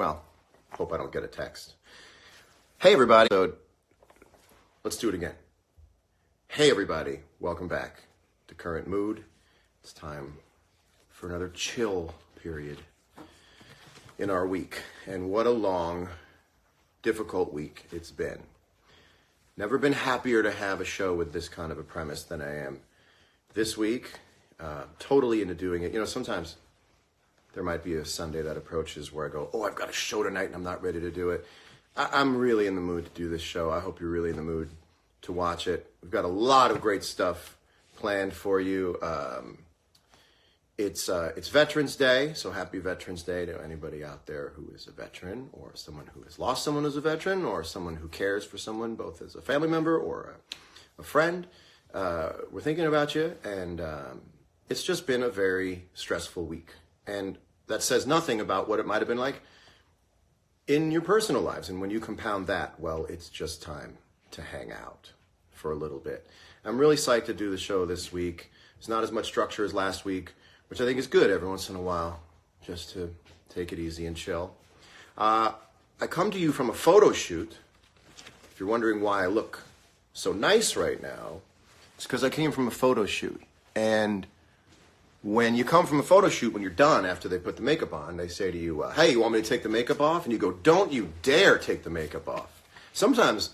Well, hope I don't get a text. Hey, everybody. So, let's do it again. Hey, everybody. Welcome back to Current Mood. It's time for another chill period in our week. And what a long, difficult week it's been. Never been happier to have a show with this kind of a premise than I am this week. Totally into doing it. You know, sometimes there might be a Sunday that approaches where I go, oh, I've got a show tonight and I'm not ready to do it. I'm really in the mood to do this show. I hope you're really in the mood to watch it. We've got a lot of great stuff planned for you. It's Veterans Day, so happy Veterans Day to anybody out there who is a veteran or someone who has lost someone as a veteran or someone who cares for someone both as a family member or a friend. We're thinking about you, and it's just been a very stressful week. And that says nothing about what it might have been like in your personal lives. And when you compound that, well, it's just time to hang out for a little bit. I'm really psyched to do the show this week. There's not as much structure as last week, which I think is good every once in a while, just to take it easy and chill. I come to you from a photo shoot. If you're wondering why I look so nice right now, it's because I came from a photo shoot. And when you come from a photo shoot, when you're done after they put the makeup on, they say to you, hey, you want me to take the makeup off? And you go, don't you dare take the makeup off. Sometimes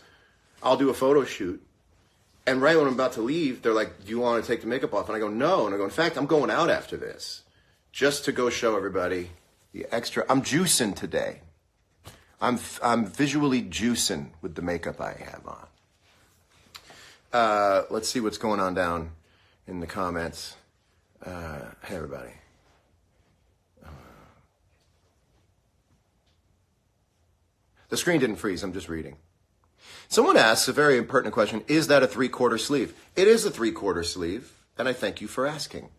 I'll do a photo shoot, and right when I'm about to leave, they're like, do you want to take the makeup off? And I go, no. And I go, in fact, I'm going out after this just to go show everybody the extra. I'm juicing today. I'm visually juicing with the makeup I have on. Let's see what's going on down in the comments. Hey, everybody. The screen didn't freeze. I'm just reading. Someone asks a very impertinent question. Is that a 3/4 sleeve? It is a 3/4 sleeve, and I thank you for asking.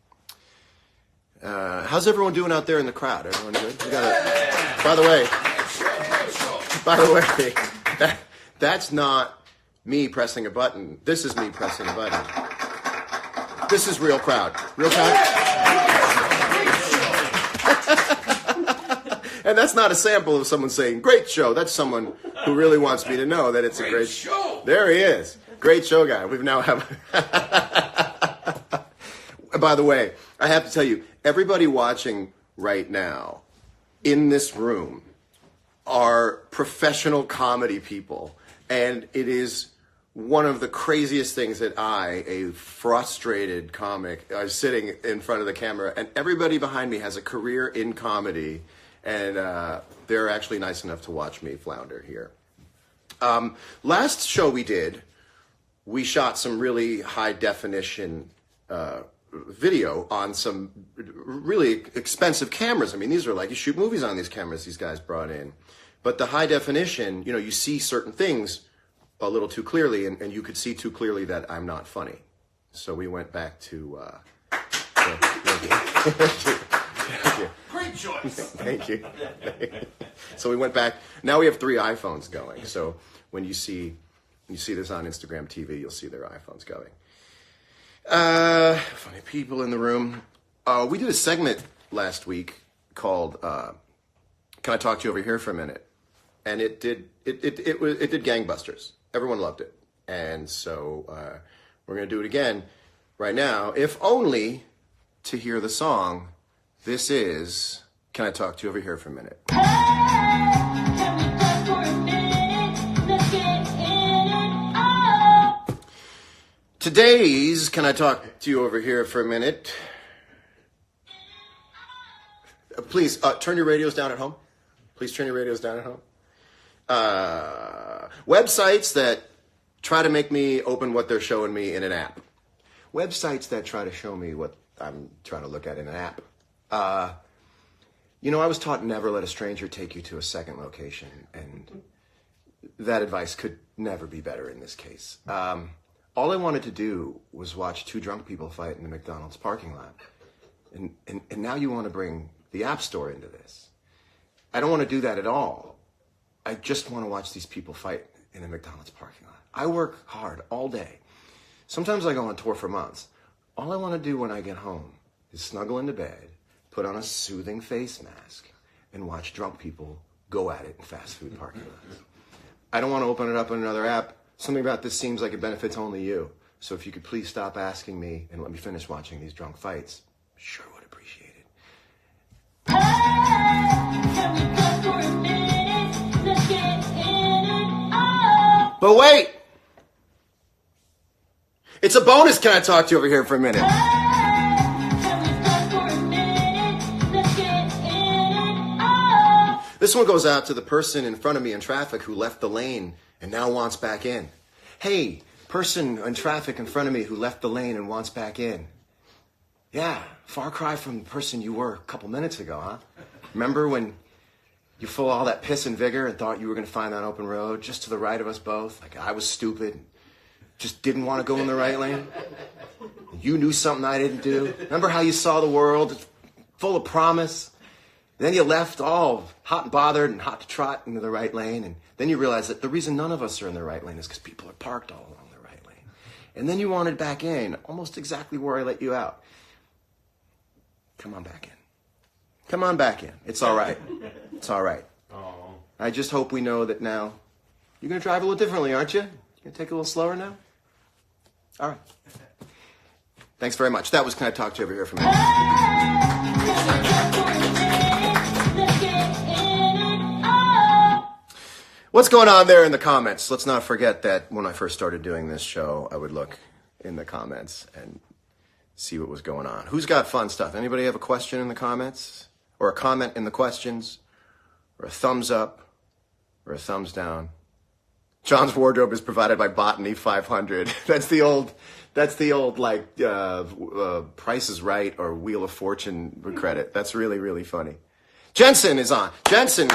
How's everyone doing out there in the crowd? Everyone good? We got a, by the way, that's not me pressing a button. This is me pressing a button. This is real crowd. Real crowd. And that's not a sample of someone saying, great show. That's someone who really wants me to know that it's a great show. There he is. Great show guy. We've now have... By the way, I have to tell you, everybody watching right now in this room are professional comedy people. And it is one of the craziest things that I, a frustrated comic, is sitting in front of the camera, and everybody behind me has a career in comedy, and they're actually nice enough to watch me flounder here. Last show we did, we shot some really high definition video on some really expensive cameras. I mean, these are like, you shoot movies on these cameras these guys brought in. But the high definition, you know, you see certain things a little too clearly, and you could see too clearly that I'm not funny. So we went back to... Thank you. Great choice. Thank you. So we went back. Now we have 3 iPhones going. So when you see this on Instagram TV, you'll see their iPhones going. Funny people in the room. We did a segment last week called "Can I Talk to You Over Here for a Minute?" And it did gangbusters. Everyone loved it. And so we're going to do it again right now, if only to hear the song. This is Can I Talk to You Over Here for a Minute? Hey, can we talk for a minute? Let's get in it up. Today's Can I Talk to You Over Here for a Minute? Please turn your radios down at home. Please turn your radios down at home. Websites that try to make me open what they're showing me in an app. Websites that try to show me what I'm trying to look at in an app. You know, I was taught never let a stranger take you to a second location, and that advice could never be better in this case. All I wanted to do was watch 2 drunk people fight in the McDonald's parking lot. And now you want to bring the App Store into this. I don't want to do that at all. I just want to watch these people fight in a McDonald's parking lot. I work hard all day. Sometimes I go on tour for months. All I want to do when I get home is snuggle into bed, put on a soothing face mask, and watch drunk people go at it in fast food parking lots. I don't want to open it up on another app. Something about this seems like it benefits only you. So if you could please stop asking me and let me finish watching these drunk fights, sure would appreciate it. Can we talk for a minute? Let's get in it all. But wait! It's a bonus. Can I talk to you over here for a minute? Can we talk for a minute? Let's get in it all. This one goes out to the person in front of me in traffic who left the lane and now wants back in. Hey, person in traffic in front of me who left the lane and wants back in. Yeah, far cry from the person you were a couple minutes ago, huh? Remember when you full of all that piss and vigor and thought you were going to find that open road just to the right of us both? Like I was stupid, just didn't want to go in the right lane. You knew something I didn't do. Remember how you saw the world full of promise? Then you left all hot and bothered and hot to trot into the right lane. And then you realized that the reason none of us are in the right lane is because people are parked all along the right lane. And then you wanted back in, almost exactly where I let you out. Come on back in. Come on back in. It's all right. It's all right. I just hope we know that now you're going to drive a little differently, aren't you? You're going to take it a little slower now? All right. Thanks very much. That was Can I Talk to You over here from me. Can we talk for a minute? Let's get in it all. What's going on there in the comments? Let's not forget that when I first started doing this show, I would look in the comments and see what was going on. Who's got fun stuff? Anybody have a question in the comments? Or a comment in the questions? Or a thumbs up? Or a thumbs down? John's wardrobe is provided by Botany 500. That's the old like Price is Right or Wheel of Fortune credit. That's really, really funny. Jensen is on. Jensen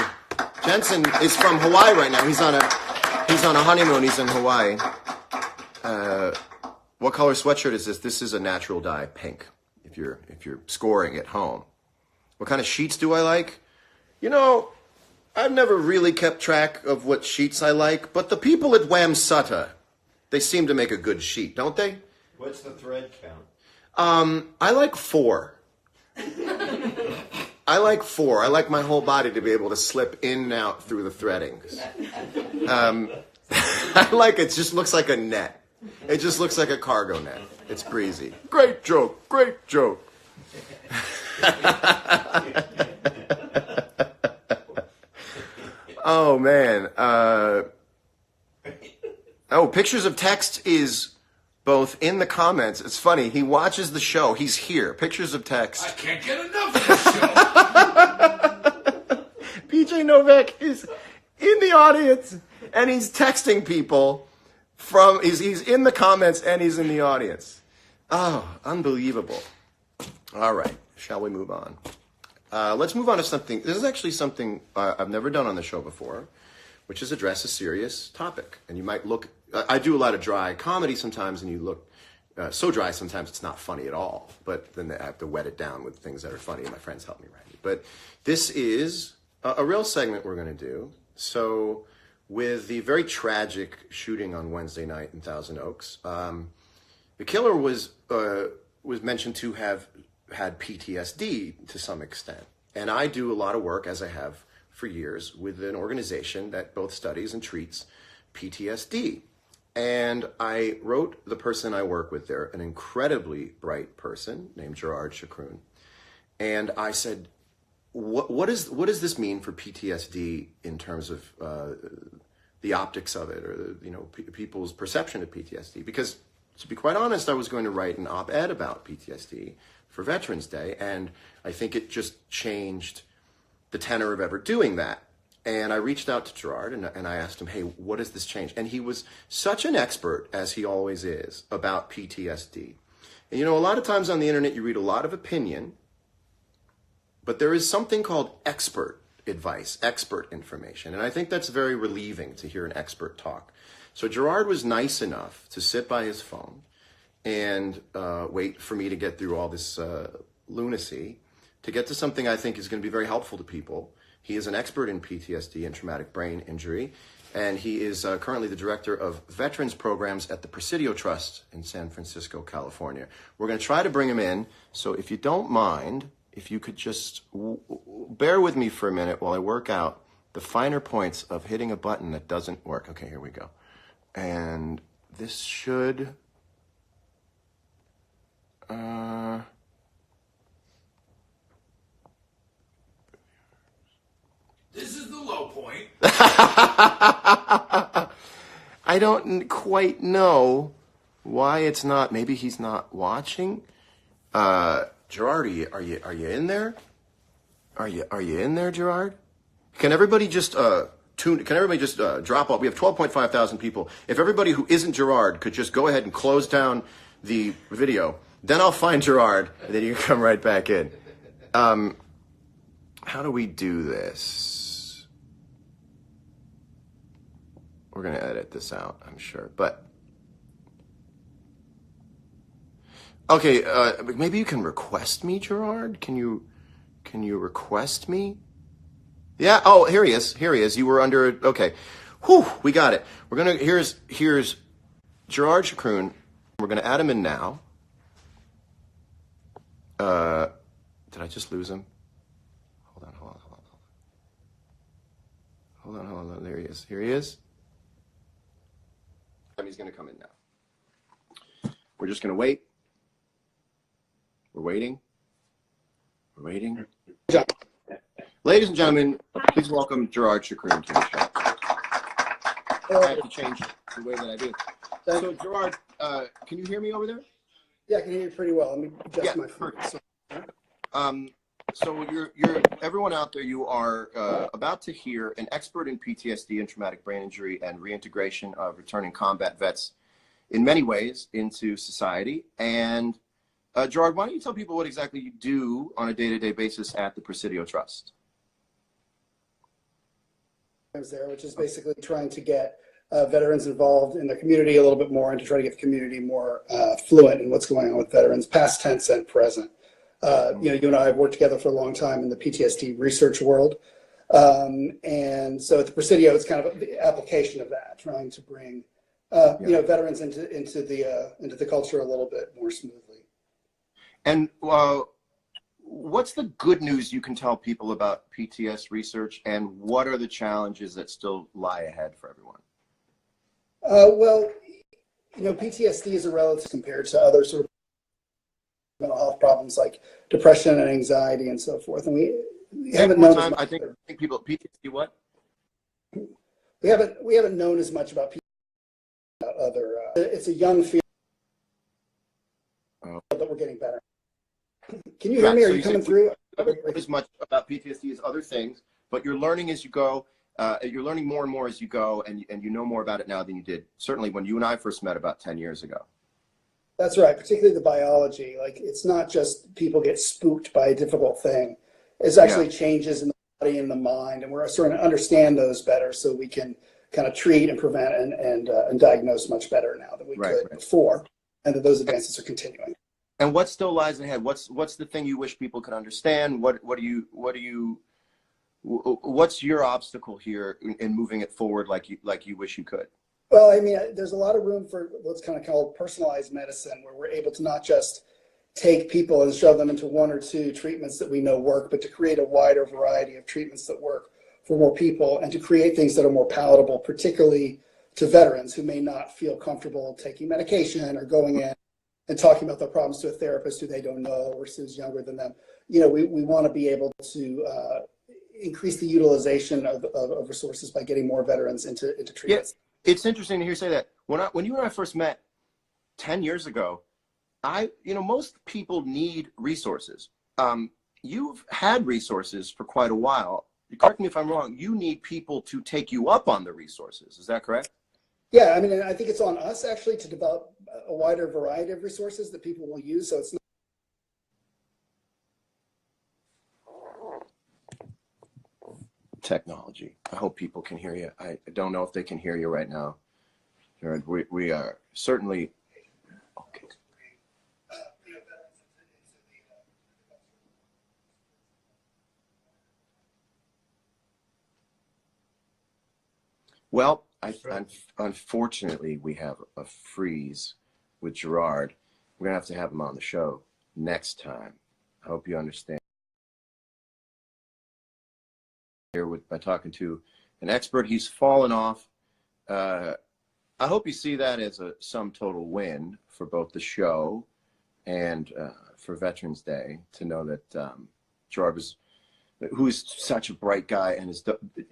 is from Hawaii right now. He's on a honeymoon. He's in Hawaii. What color sweatshirt is this? This is a natural dye, pink. If you're scoring at home. What kind of sheets do I like? You know, I've never really kept track of what sheets I like, but the people at Wham Sutta, they seem to make a good sheet, don't they? What's the thread count? I like 4. I like 4. I like my whole body to be able to slip in and out through the threadings. I like it. Just looks like a net. It just looks like a cargo net. It's breezy. Great joke. Great joke. Oh, man. Pictures of text is both in the comments. It's funny. He watches the show. He's here. Pictures of text. I can't get enough of this show. PJ Novak is in the audience and he's texting people he's in the comments and he's in the audience. Oh, unbelievable. All right. Shall we move on? Let's move on to something. This is actually something I've never done on the show before, which is address a serious topic. And you might look, I do a lot of dry comedy sometimes, and you look so dry sometimes it's not funny at all. But then I have to wet it down with things that are funny, and my friends help me write it. But this is a real segment we're going to do. So with the very tragic shooting on Wednesday night in Thousand Oaks, the killer was mentioned to have had PTSD to some extent. And I do a lot of work, as I have for years, with an organization that both studies and treats PTSD. And I wrote the person I work with there, an incredibly bright person named Gerard Chacroun. And I said, what does this mean for PTSD in terms of the optics of it, or people's perception of PTSD? Because to be quite honest, I was going to write an op-ed about PTSD for Veterans Day, and I think it just changed the tenor of ever doing that. And I reached out to Gerard and I asked him, hey, what does this change? And he was such an expert, as he always is, about PTSD. And a lot of times on the internet you read a lot of opinion, but there is something called expert advice, expert information. And I think that's very relieving to hear an expert talk. So Gerard was nice enough to sit by his phone and wait for me to get through all this lunacy to get to something I think is going to be very helpful to people. He is an expert in PTSD and traumatic brain injury, and he is currently the director of veterans programs at the Presidio Trust in San Francisco, California. We're going to try to bring him in, so if you don't mind, if you could just bear with me for a minute while I work out the finer points of hitting a button that doesn't work. Okay, here we go. And this should... This is the low point. I don't quite know why it's not. Maybe he's not watching. Gerard, are you in there? Are you in there, Gerard? Can everybody just drop off? We have 12.5 thousand people. If everybody who isn't Gerard could just go ahead and close down the video, then I'll find Gerard, and then you can come right back in. How do we do this? We're going to edit this out, I'm sure. But, okay, maybe you can request me, Gerard? Can you request me? Yeah, oh, here he is. You were under, okay. Whew, we got it. We're going to, here's Gerard Chacroun. We're going to add him in now. Did I just lose him? Hold on. There he is. Here he is. He's going to come in now. We're just going to wait. We're waiting. Ladies and gentlemen, please welcome Gerard Chacroun to the show. I have to change the way that I do. So, Gerard, can you hear me over there? Yeah, I can hear you pretty well. Let me adjust my phone. So you're everyone out there, you are about to hear an expert in PTSD and traumatic brain injury and reintegration of returning combat vets in many ways into society. And Gerard, why don't you tell people what exactly you do on a day-to-day basis at the Presidio Trust? There, which is basically trying to get veterans involved in the community a little bit more and to try to get the community more fluent in what's going on with veterans, past tense and present. You and I have worked together for a long time in the PTSD research world. And so at the Presidio, it's kind of the application of that, trying to bring, veterans into the culture a little bit more smoothly. And what's the good news you can tell people about PTS research, and what are the challenges that still lie ahead for everyone? Well, PTSD is a relative compared to other sort of mental health problems like depression and anxiety and so forth. And we haven't known. I think people PTSD what? We haven't known as much about PTSD about other. It's a young field that we're getting better. Can you hear me? Are you coming through? As much about PTSD as other things, but you're learning as you go. You're learning more and more as you go, and you know more about it now than you did certainly when you and I first met about 10 years ago. That's right, particularly the biology. Like, it's not just people get spooked by a difficult thing. It's actually changes in the body and the mind, and we're starting to understand those better so we can kind of treat and prevent and diagnose much better now than we could before, and that those advances are continuing. And what still lies ahead? What's the thing you wish people could understand? What's your obstacle here in moving it forward like you wish you could? Well, I mean, there's a lot of room for what's kind of called personalized medicine, where we're able to not just take people and shove them into one or two treatments that we know work, but to create a wider variety of treatments that work for more people, and to create things that are more palatable, particularly to veterans who may not feel comfortable taking medication or going in and talking about their problems to a therapist who they don't know or who's younger than them. We want to be able to increase the utilization of resources by getting more veterans into treatments. Yeah. It's interesting to hear you say that. When you and I first met 10 years ago, most people need resources. You've had resources for quite a while. Correct me if I'm wrong. You need people to take you up on the resources. Is that correct? Yeah, I mean, I think it's on us actually to develop a wider variety of resources that people will use. So it's not. Technology. I hope people can hear you. I don't know if they can hear you right now. We are certainly okay. Well, unfortunately, we have a freeze with Gerard. We're gonna have to have him on the show next time. I hope you understand. here by talking to an expert. He's fallen off. I hope you see that as a sum total win for both the show and for Veterans Day, to know that Gerard was, who is such a bright guy and has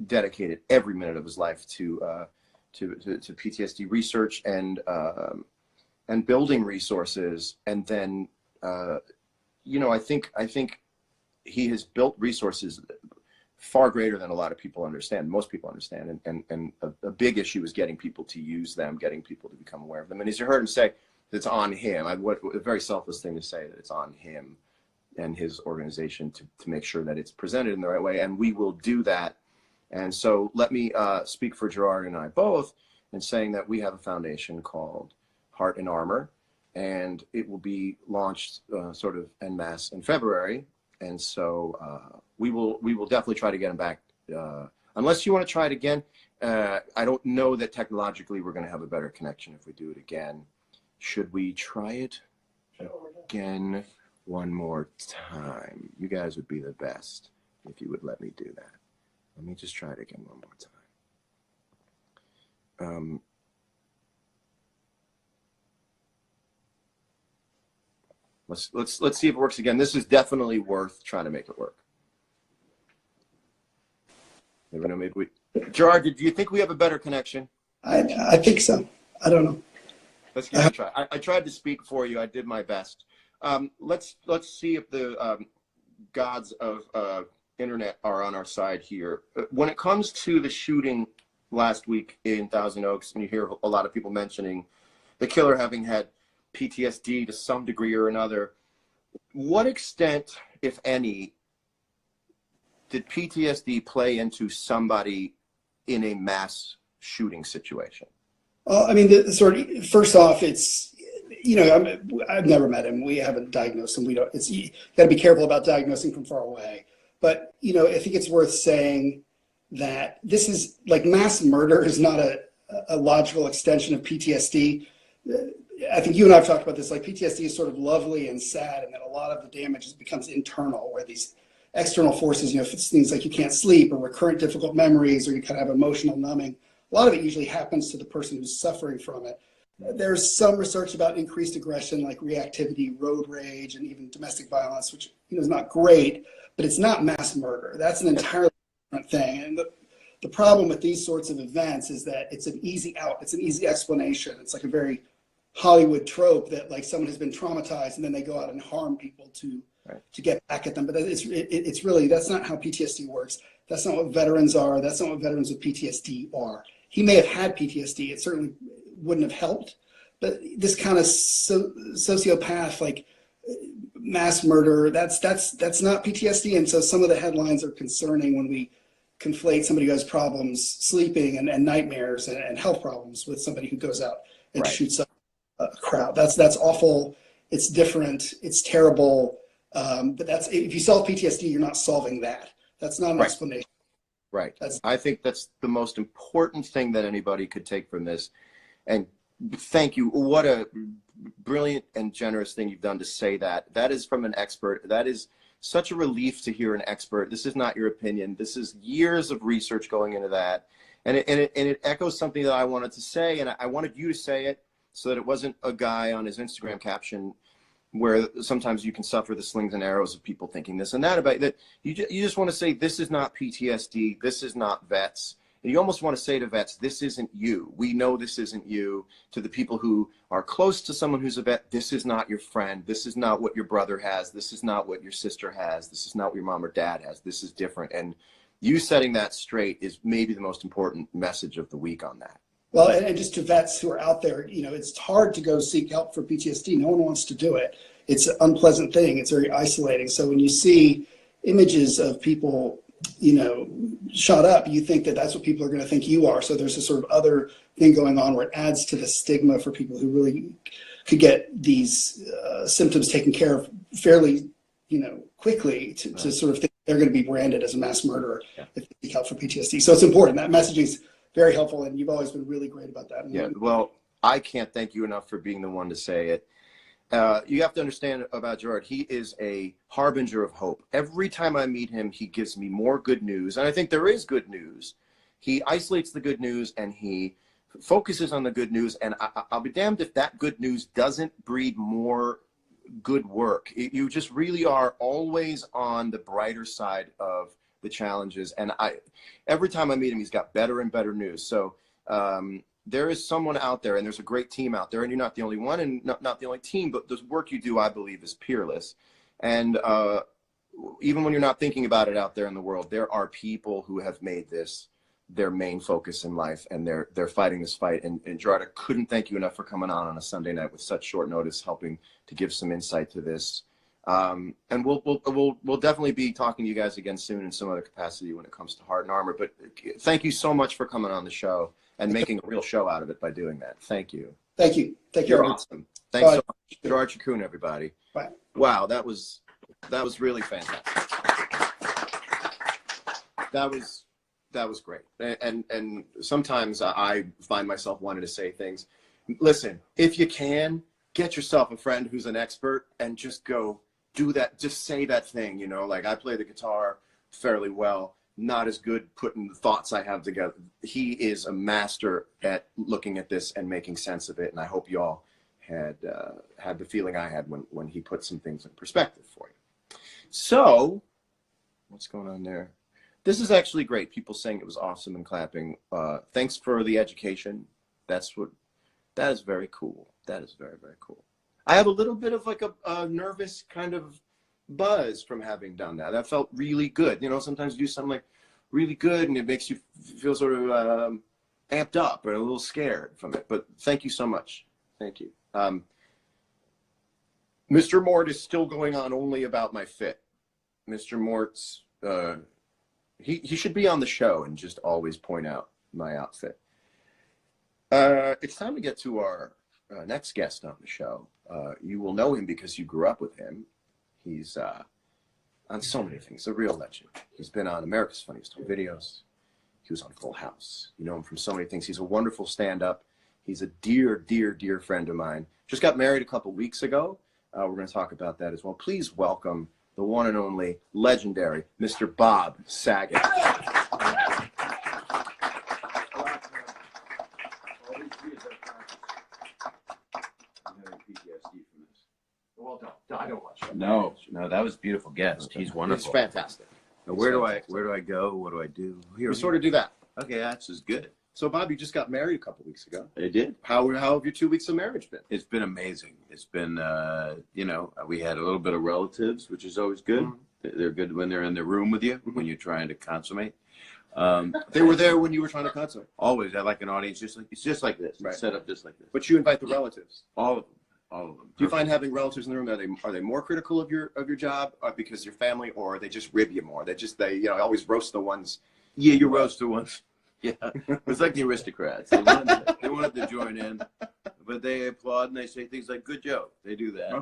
dedicated every minute of his life to PTSD research and building resources. And then, you know, I think he has built resources far greater than a lot of people understand, most people understand. And a big issue is getting people to use them, getting people to become aware of them. And as you heard him say, it's on him. A very selfless thing to say, that it's on him and his organization to make sure that it's presented in the right way. And we will do that. And so let me speak for Gerard and I both in saying that we have a foundation called Heart and Armor, and it will be launched sort of en masse in February. And so we will definitely try to get him back. Unless you want to try it again, I don't know that technologically we're going to have a better connection if we do it again. Should we try it again one more time? You guys would be the best if you would let me do that. Let me just try it again one more time. Let's see if it works again. This is definitely worth trying to make it work. Maybe we. Gerard, do you think we have a better connection? I think so. I don't know. Let's give it a try. I tried to speak for you. I did my best. Let's see if the gods of internet are on our side here. When it comes to the shooting last week in Thousand Oaks, and you hear a lot of people mentioning the killer having had PTSD to some degree or another, what extent, if any, did PTSD play into somebody in a mass shooting situation? Well, I mean, first off, it's, you know, I've never met him. We haven't diagnosed him. We don't. You got to be careful about diagnosing from far away. But you know, I think it's worth saying that this is like mass murder is not a logical extension of PTSD. I think you and I have talked about this. Like PTSD is sort of lovely and sad, and that a lot of the damage becomes internal, where these external forces, you know, if it's things like you can't sleep or recurrent difficult memories, or you kind of have emotional numbing. A lot of it usually happens to the person who's suffering from it. There's some research about increased aggression, like reactivity, road rage, and even domestic violence, which, you know, is not great, but it's not mass murder. That's an entirely different thing. And the problem with these sorts of events is that it's an easy out. It's an easy explanation. It's like a very Hollywood trope that like someone has been traumatized and then they go out and harm people to get back at them. But it's really, that's not how PTSD works. That's not what veterans are. That's not what veterans with PTSD are. He may have had PTSD. It certainly wouldn't have helped. But this kind of sociopath, like mass murder, that's not PTSD. And so some of the headlines are concerning when we conflate somebody who has problems sleeping and nightmares and health problems with somebody who goes out and shoots up a crowd. That's awful. It's different. It's terrible. But that's, if you solve PTSD, you're not solving that. That's not an explanation. Right. I think that's the most important thing that anybody could take from this. And thank you. What a brilliant and generous thing you've done to say that. That is from an expert. That is such a relief to hear an expert. This is not your opinion. This is years of research going into that. And it echoes something that I wanted to say, and I wanted you to say it so that it wasn't a guy on his Instagram caption where sometimes you can suffer the slings and arrows of people thinking this and that about that. You just want to say, this is not PTSD. This is not vets. And you almost want to say to vets, this isn't you. We know this isn't you. To the people who are close to someone who's a vet, this is not your friend. This is not what your brother has. This is not what your sister has. This is not what your mom or dad has. This is different. And you setting that straight is maybe the most important message of the week on that. Well, and just to vets who are out there, you know, it's hard to go seek help for PTSD. No one wants to do it. It's an unpleasant thing. It's very isolating. So when you see images of people, you know, shot up, you think that that's what people are going to think you are. So there's a sort of other thing going on where it adds to the stigma for people who really could get these symptoms taken care of fairly, you know, quickly to sort of think they're going to be branded as a mass murderer if they seek help for PTSD. So it's important. That messaging is very helpful, and you've always been really great about that. Yeah, well, I can't thank you enough for being the one to say it. You have to understand about Gerard. He is a harbinger of hope. Every time I meet him, he gives me more good news. And I think there is good news. He isolates the good news and he focuses on the good news. And I'll be damned if that good news doesn't breed more good work. You just really are always on the brighter side of the challenges. And every time I meet him, he's got better and better news. So there is someone out there, and there's a great team out there, and you're not the only one and not the only team, but the work you do, I believe, is peerless. And even when you're not thinking about it out there in the world, there are people who have made this their main focus in life, and they're fighting this fight. And Gerard, I couldn't thank you enough for coming on a Sunday night with such short notice, helping to give some insight to this. And we'll definitely be talking to you guys again soon in some other capacity when it comes to Heart and Armor. But thank you so much for coming on the show and making a real show out of it by doing that. Thank you. Thank you. Thank you. You're awesome. Thanks so much, Gerard Chacon, everybody. Bye. Wow, that was really fantastic. That was great. And sometimes I find myself wanting to say things. Listen, if you can, get yourself a friend who's an expert and just go do that. Just say that thing, you know, like I play the guitar fairly well, not as good putting the thoughts I have together. He is a master at looking at this and making sense of it. And I hope you all had the feeling I had when he put some things in perspective for you. So what's going on there? This is actually great. People saying it was awesome and clapping. Thanks for the education. That is very cool. That is very, very cool. I have a little bit of like a nervous kind of buzz from having done that. That felt really good. You know, sometimes you do something like really good and it makes you feel sort of amped up or a little scared from it. But thank you so much. Thank you. Mr. Mort is still going on only about my fit. Mr. Mort's, he should be on the show and just always point out my outfit. It's time to get to our next guest on the show. You will know him because you grew up with him. He's on so many things, a real legend. He's been on America's Funniest Home Videos. He was on Full House. You know him from so many things. He's a wonderful stand-up. He's a dear, dear, dear friend of mine. Just got married a couple weeks ago. We're going to talk about that as well. Please welcome the one and only legendary Mr. Bob Saget. Well, I don't watch that. No, that was a beautiful guest. He's wonderful. It's fantastic. Now, where do I go? What do I do? We sort of do that. Okay, that's as good. So, Bob, you just got married a couple weeks ago. I did. How have your 2 weeks of marriage been? It's been amazing. It's been, we had a little bit of relatives, which is always good. Mm-hmm. They're good when they're in the room with you, when you're trying to consummate. They were there when you were trying to consummate. Always. I like an audience it's just like this. Right. It's set up just like this. But you invite the relatives. All of them. All of them. Do you find having relatives in the room, are they more critical of your job because you're family, or they just rib you more? They always roast the ones. Yeah, you roast the ones. Yeah, it's like the aristocrats. They wanted to join in, but they applaud and they say things like "good joke." They do that,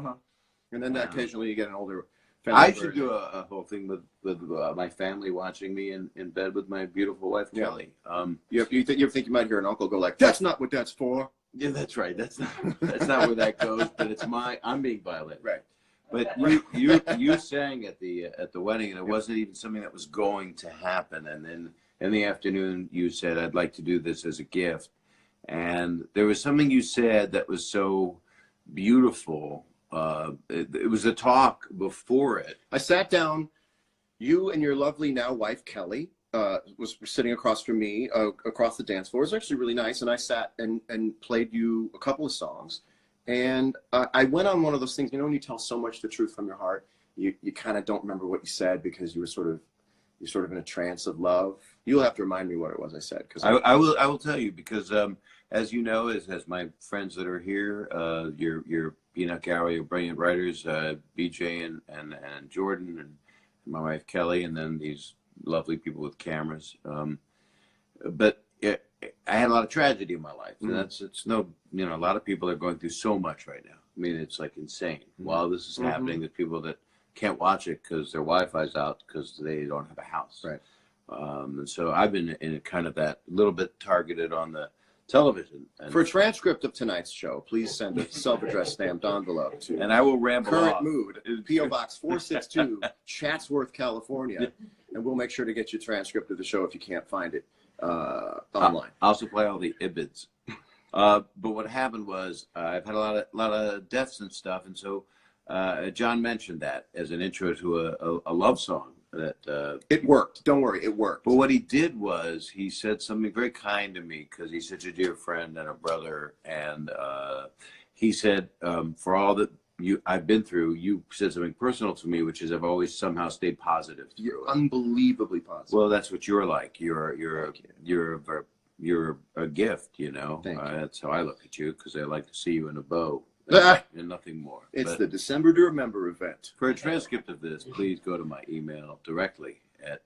and then occasionally you get an older family. I should do a whole thing with my family watching me in bed with my beautiful wife Kelly. You think you might hear an uncle go like, "That's not what that's for." Yeah, that's right. That's not where that goes. But I'm being violent. Right. But you sang at the wedding, and it wasn't even something that was going to happen. And then in the afternoon, you said, "I'd like to do this as a gift." And there was something you said that was so beautiful. It was a talk before it. I sat down. You and your lovely now wife Kelly was sitting across from me, across the dance floor. It was actually really nice. And I sat and played you a couple of songs. And I went on one of those things, when you tell so much the truth from your heart, you kind of don't remember what you said because you're sort of in a trance of love. You'll have to remind me what it was I said. Cause I will tell you because as you know, as my friends that are here, your peanut gallery of brilliant writers, BJ and Jordan and my wife Kelly, and then these lovely people with cameras. But I had a lot of tragedy in my life, and a lot of people are going through so much right now. I mean, it's like insane. While this is happening, there's people that can't watch it because their Wi-Fi's out because they don't have a house. Right. And so I've been in kind of that little bit targeted on the television. And, For a transcript of tonight's show, please send a self-addressed stamped envelope to and I will ramble Current off. Mood, P.O. Box 462, Chatsworth, California. And we'll make sure to get you a transcript of the show if you can't find it online. I'll supply all the ibids. But what happened was I've had a lot of deaths and stuff, and so John mentioned that as an intro to a love song. That It worked. Don't worry, it worked. But what he did was he said something very kind to me because he's such a dear friend and a brother, and he said, for all that I've been through, you said something personal to me, which is I've always somehow stayed positive. You're unbelievably positive. Well, that's what you're like. You're a gift, you know. Thank you. That's how I look at you because I like to see you in a bow and nothing more. It's But the December to Remember event. for a transcript of this, please go to my email directly at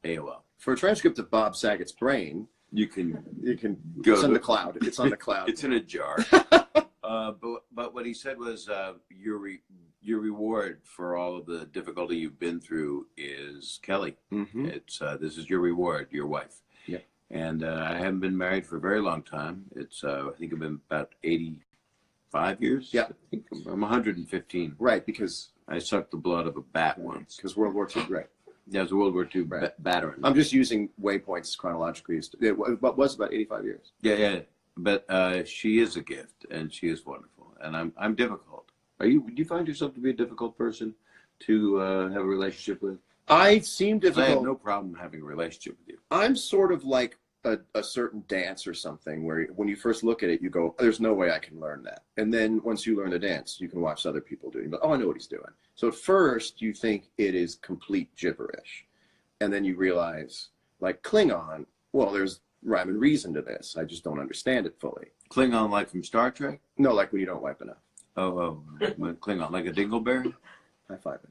AOL. For a transcript of Bob Saget's brain, You can go it's on the cloud. It's on the cloud. It's in a jar. But what he said was your reward for all of the difficulty you've been through is Kelly. Mm-hmm. It's this is your reward, your wife. Yeah. And I haven't been married for a very long time. It's I think I've been about 85 years. Yeah. I think I'm 115. Right, because I sucked the blood of a bat once. World War II, right. Yeah, it was a World War II Right. battering. I'm just using waypoints chronologically. What was about 85 years? Yeah. But she is a gift, and she is wonderful. And I'm difficult. Do you find yourself to be a difficult person to have a relationship with? I seem difficult. I have no problem having a relationship with you. I'm sort of like a certain dance or something where when you first look at it, you go, there's no way I can learn that. And then once you learn the dance, you can watch other people do it. You go, oh, I know what he's doing. So at first you think it is complete gibberish. And then you realize, like Klingon, well, there's rhyme and reason to this. I just don't understand it fully. Klingon like from Star Trek? No, like when you don't wipe enough. Oh, Klingon like a dingleberry? High five it.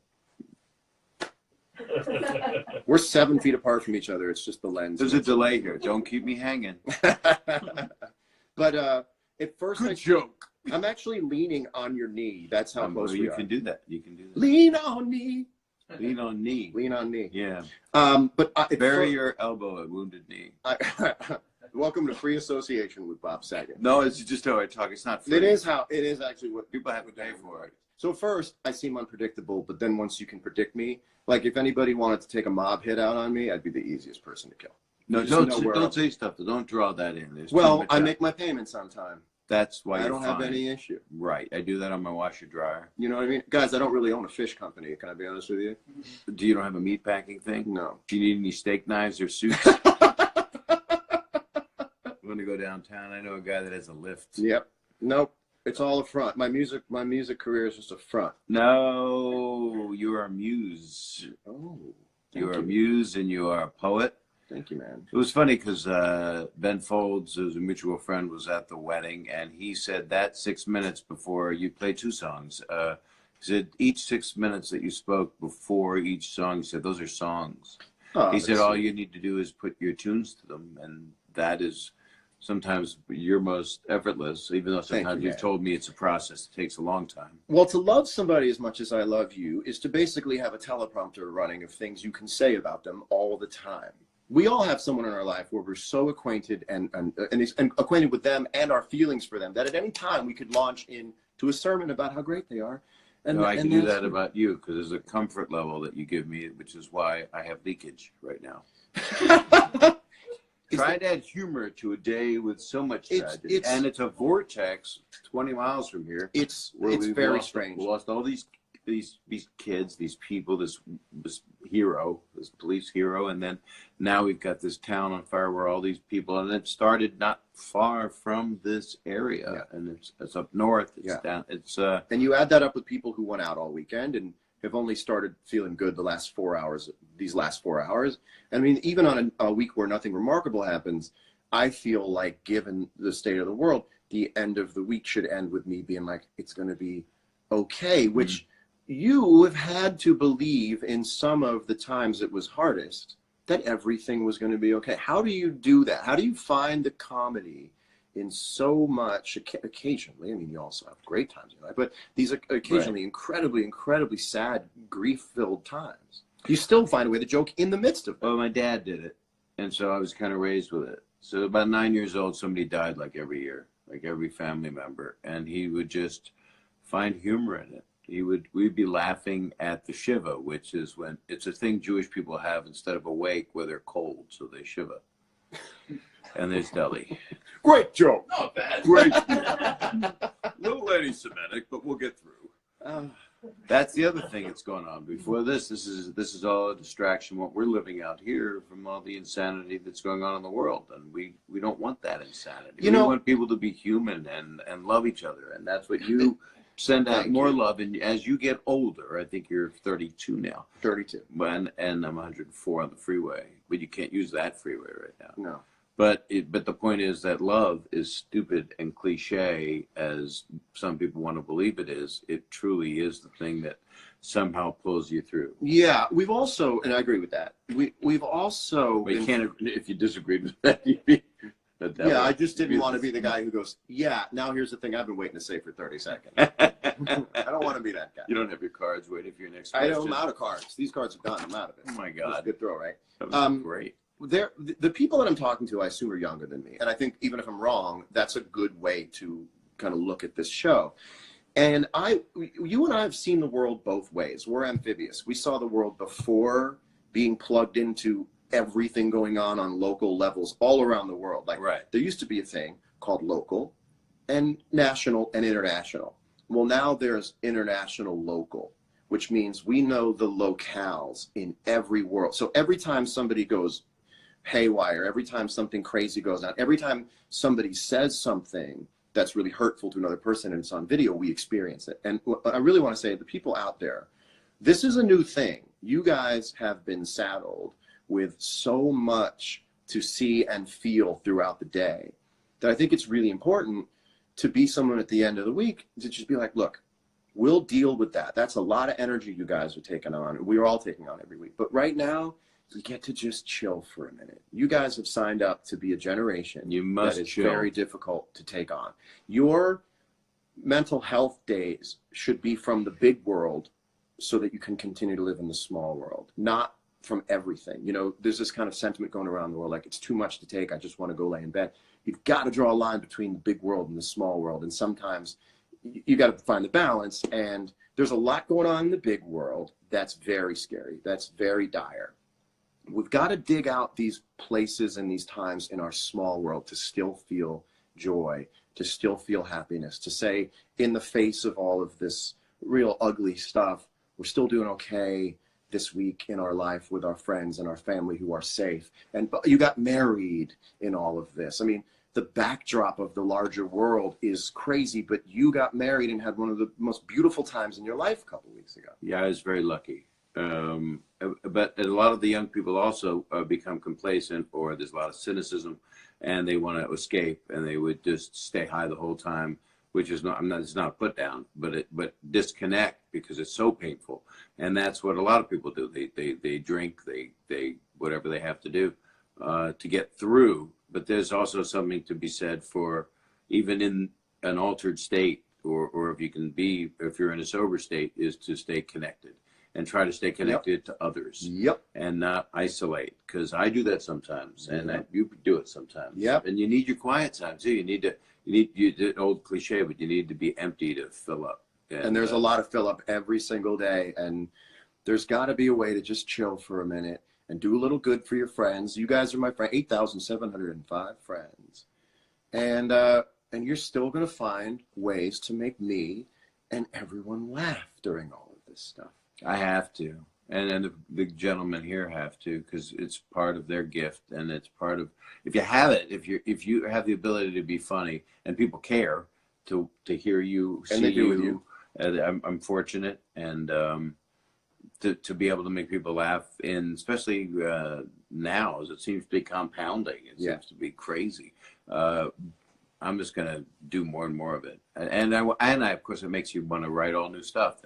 We're 7 feet apart from each other. It's just the lens. There's a delay here. Don't keep me hanging. But at first, Good joke. I'm actually leaning on your knee. That's how close we you are. can do that. You can do that. Lean on me. Lean on knee. Lean on me. Yeah. But Bury your elbow at wounded knee. Welcome to Free Association with Bob Saget. No, it's just how I talk. It's not free. It is actually what People have to pay for it. So first, I seem unpredictable, but then once you can predict me, like if anybody wanted to take a mob hit out on me, I'd be the easiest person to kill. No, don't say stuff. Don't draw that in. There's too much I out. make my payments on time. That's why I you're don't have fine. any issue. Right. I do that on my washer dryer. You know what I mean? Guys, I don't really own a fish company. Can I be honest with you? Do you don't have a meat packing thing? No. Do you need any steak knives or suits? I'm going to go downtown. I know a guy that has a lift. Yep. Nope. It's all a front. My music career is just a front. No, you are a muse. Oh. You are a muse and you are a poet. Thank you, man. It was funny because Ben Folds, who's a mutual friend, was at the wedding, and he said that 6 minutes before you played 2 songs. He said each 6 minutes that you spoke before each song, he said those are songs. Oh, He said that's all sweet. you need to do is put your tunes to them, and that is sometimes your most effortless, even though sometimes you, you've man. told me it's a process. It takes a long time. Well, to love somebody as much as I love you is to basically have a teleprompter running of things you can say about them all the time. We all have someone in our life where we're so acquainted and acquainted with them and our feelings for them that at any time we could launch into a sermon about how great they are. And No, I can do that's- that about you because there's a comfort level that you give me, which is why I have leakage right now. Try to add humor to a day with so much tragedy. And it's a vortex 20 miles from here. It's we've very strange. We lost all these kids, these people, this hero, this police hero, and then now we've got this town on fire where all these people, and it started not far from this area, and it's up north. It's down. It's and you add that up with people who went out all weekend and have only started feeling good the last 4 hours. These last 4 hours. I mean, even on a week where nothing remarkable happens, I feel like, given the state of the world, the end of the week should end with me being like, it's going to be okay, which you have had to believe in some of the times it was hardest that everything was going to be okay. How do you do that? How do you find the comedy in so much, occasionally, I mean, you also have great times in your life, but these are occasionally incredibly, incredibly sad, grief-filled times. You still find a way to joke in the midst of them. well, my dad did it, And so I was kind of raised with it. So about 9 years old, somebody died like every year, like every family member. And he would just find humor in it. We'd be laughing at the Shiva, which is when it's a thing Jewish people have instead of awake where they're cold, so they Shiva. And there's Deli. Great joke. Not bad. Great. A little anti-Semitic, but we'll get through. That's the other thing that's going on. Before this is all a distraction, what we're living out here from all the insanity that's going on in the world. And we don't want that insanity. We want people to be human and love each other. And that's what you send out more love. And as you get older, I think you're 32 now. 32. And I'm 104 on the freeway. But you can't use that freeway right now. No. But the point is that love is stupid and cliche as some people want to believe it is. It truly is the thing that somehow pulls you through. Yeah, we've also, and I agree with that. We've also. But you can't, if you disagreed with that, you'd be the devil. Yeah, I just didn't want to be the guy who goes, yeah, now here's the thing I've been waiting to say for 30 seconds. I don't want to be that guy. You don't have your cards waiting for your next I question. am out of cards. These cards are done. I'm out of it. Oh, my That was a God. good throw, right? That was great. The people that I'm talking to, I assume, are younger than me. And I think even if I'm wrong, that's a good way to kind of look at this show. And you and I have seen the world both ways. We're amphibious. We saw the world before being plugged into everything going on local levels all around the world. Like, there used to be a thing called local and national and international. Well, now there's international local, which means we know the locales in every world. So every time somebody goes haywire, every time something crazy goes on, every time somebody says something that's really hurtful to another person and it's on video, we experience it. And what I really want to say, the people out there, this is a new thing. You guys have been saddled with so much to see and feel throughout the day that I think it's really important to be someone at the end of the week to just be like, look, we'll deal with that. That's a lot of energy you guys are taking on. We're all taking on every week. But right now, we get to just chill for a minute. You guys have signed up to be a generation that is very difficult to take on. Your mental health days should be from the big world so that you can continue to live in the small world, not from everything. You know, there's this kind of sentiment going around the world, like it's too much to take. I just want to go lay in bed. You've got to draw a line between the big world and the small world. And sometimes you got to find the balance. And there's a lot going on in the big world that's very scary. That's very dire. We've got to dig out these places and these times in our small world to still feel joy, to still feel happiness, to say in the face of all of this real ugly stuff, we're still doing okay this week in our life with our friends and our family who are safe. And you got married in all of this. I mean, the backdrop of the larger world is crazy, but you got married and had one of the most beautiful times in your life a couple of weeks ago. Yeah, I was very lucky. But a lot of the young people also become complacent, or there's a lot of cynicism, and they want to escape, and they would just stay high the whole time, which is not, it's not put down, but disconnect because it's so painful, and that's what a lot of people do. They drink, they whatever they have to do to get through. But there's also something to be said for even in an altered state, or if you're in a sober state, is to stay connected. And try to stay connected to others. And not isolate, because I do that sometimes, and you do it sometimes. And you need your quiet time too. You need the old cliche, but you need to be empty to fill up. And there's a lot of fill up every single day, and there's got to be a way to just chill for a minute and do a little good for your friends. You guys are my friend, 8,705 friends, and you're still gonna find ways to make me and everyone laugh during all of this stuff. I have to, and the gentlemen here have to, because it's part of their gift, and it's part of, if you have it, if you have the ability to be funny and people care to hear you, and they do with you. I'm fortunate, and to be able to make people laugh, especially now, as it seems to be compounding, it seems to be crazy. I'm just going to do more and more of it. And I, of course, it makes you want to write all new stuff.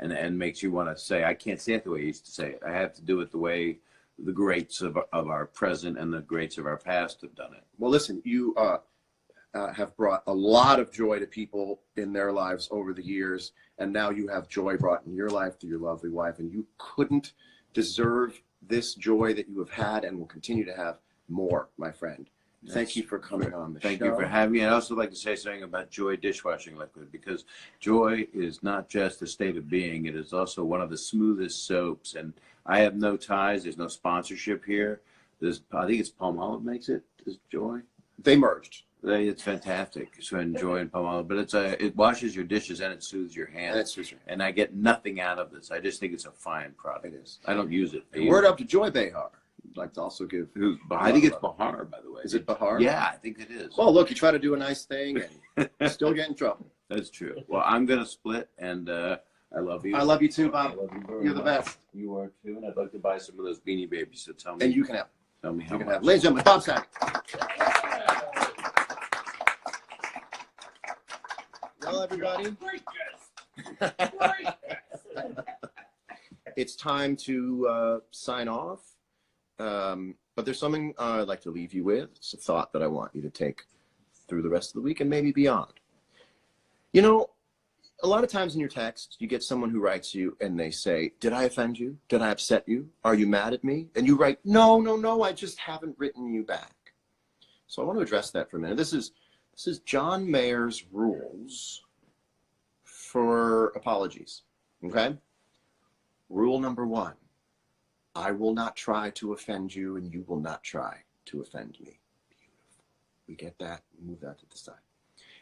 And makes you want to say, I can't say it the way I used to say it. I have to do it the way the greats of our present and the greats of our past have done it. Well, listen, you have brought a lot of joy to people in their lives over the years. And now you have joy brought in your life through your lovely wife. And you couldn't deserve this joy that you have had and will continue to have more, my friend. Thank you for coming on the show. Thank you for having me. I'd also like to say something about Joy dishwashing liquid, because Joy is not just a state of being. It is also one of the smoothest soaps. And I have no ties. There's no sponsorship here. I think it's Palmolive makes it. Is Joy? They merged. It's fantastic. So Joy and Palmolive, but it washes your dishes and it soothes your hands. And I get nothing out of this. I just think it's a fine product. It is. I don't use it. Word up to Joy Behar. I'd like to also give. I think it's Bahar, by the way. Is it Bahar? Yeah, I think it is. Well, look, you try to do a nice thing and still get in trouble. That's true. Well, I'm going to split, and I love you. I love you too, Bob. I love you very You're the much. best. You are too, and I'd like to buy some of those Beanie Babies, so tell me. And you can have. Tell me how You can much. have. Ladies and gentlemen, Bob Saget. Well, everybody. Great guest. Great guest. It's time to sign off. But there's something I'd like to leave you with. It's a thought that I want you to take through the rest of the week and maybe beyond. You know, a lot of times in your text, you get someone who writes you and they say, did I offend you? Did I upset you? Are you mad at me? And you write, no, I just haven't written you back. So I want to address that for a minute. This is John Mayer's rules for apologies, okay? Rule number 1, I will not try to offend you and you will not try to offend me. Beautiful. We get that, move that to the side.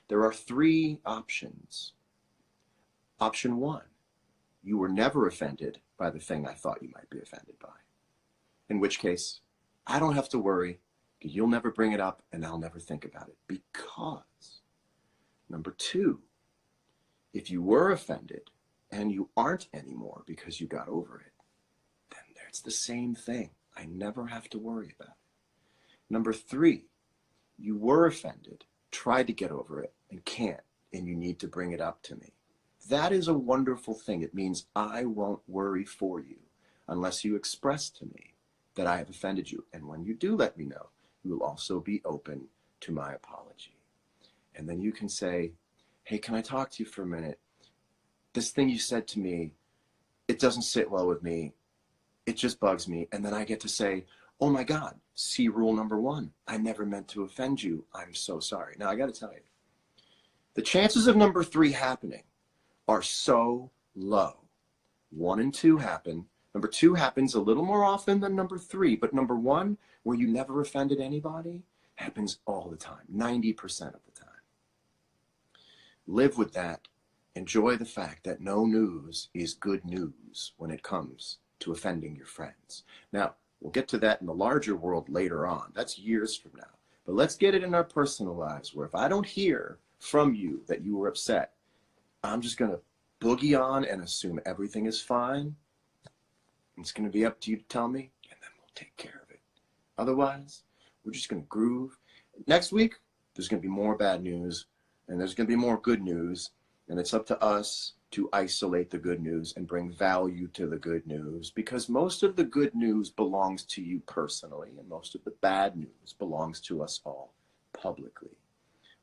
There are 3 options. Option 1, you were never offended by the thing I thought you might be offended by. In which case, I don't have to worry, because you'll never bring it up and I'll never think about it. Because, number 2, if you were offended and you aren't anymore because you got over it, then it's the same thing. I never have to worry about it. Number 3, you were offended, tried to get over it, and can't, and you need to bring it up to me. That is a wonderful thing. It means I won't worry for you unless you express to me that I have offended you. And when you do let me know, you will also be open to my apology. And then you can say, hey, can I talk to you for a minute? This thing you said to me, it doesn't sit well with me. It just bugs me. And then I get to say, oh my God, see rule number 1. I never meant to offend you. I'm so sorry. Now I got to tell you, the chances of number 3 happening are so low. 1 and 2 happen. Number 2 happens a little more often than number 3, but number 1, where you never offended anybody, happens all the time, 90% of the time. Live with that. Enjoy the fact that no news is good news when it comes to offending your friends. Now, we'll get to that in the larger world later on. That's years from now. But let's get it in our personal lives, where if I don't hear from you that you were upset, I'm just going to boogie on and assume everything is fine. It's going to be up to you to tell me, and then we'll take care of it. Otherwise, we're just going to groove. Next week, there's going to be more bad news, and there's going to be more good news, and it's up to us to isolate the good news and bring value to the good news, because most of the good news belongs to you personally, and most of the bad news belongs to us all publicly.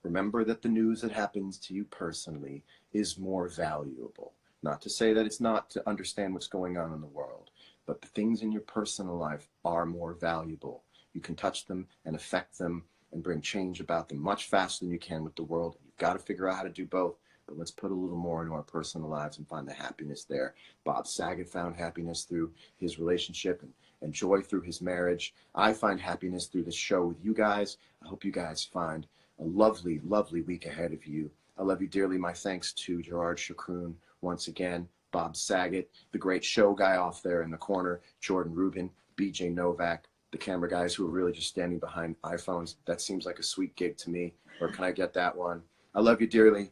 Remember that the news that happens to you personally is more valuable. Not to say that it's not to understand what's going on in the world, but the things in your personal life are more valuable. You can touch them and affect them and bring change about them much faster than you can with the world. You've got to figure out how to do both, but let's put a little more into our personal lives and find the happiness there. Bob Saget found happiness through his relationship and joy through his marriage. I find happiness through this show with you guys. I hope you guys find a lovely, lovely week ahead of you. I love you dearly. My thanks to Gerard Chacroun once again, Bob Saget, the great show guy off there in the corner, Jordan Rubin, BJ Novak, the camera guys who are really just standing behind iPhones. That seems like a sweet gig to me. Or can I get that one? I love you dearly.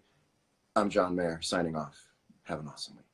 I'm John Mayer signing off. Have an awesome week.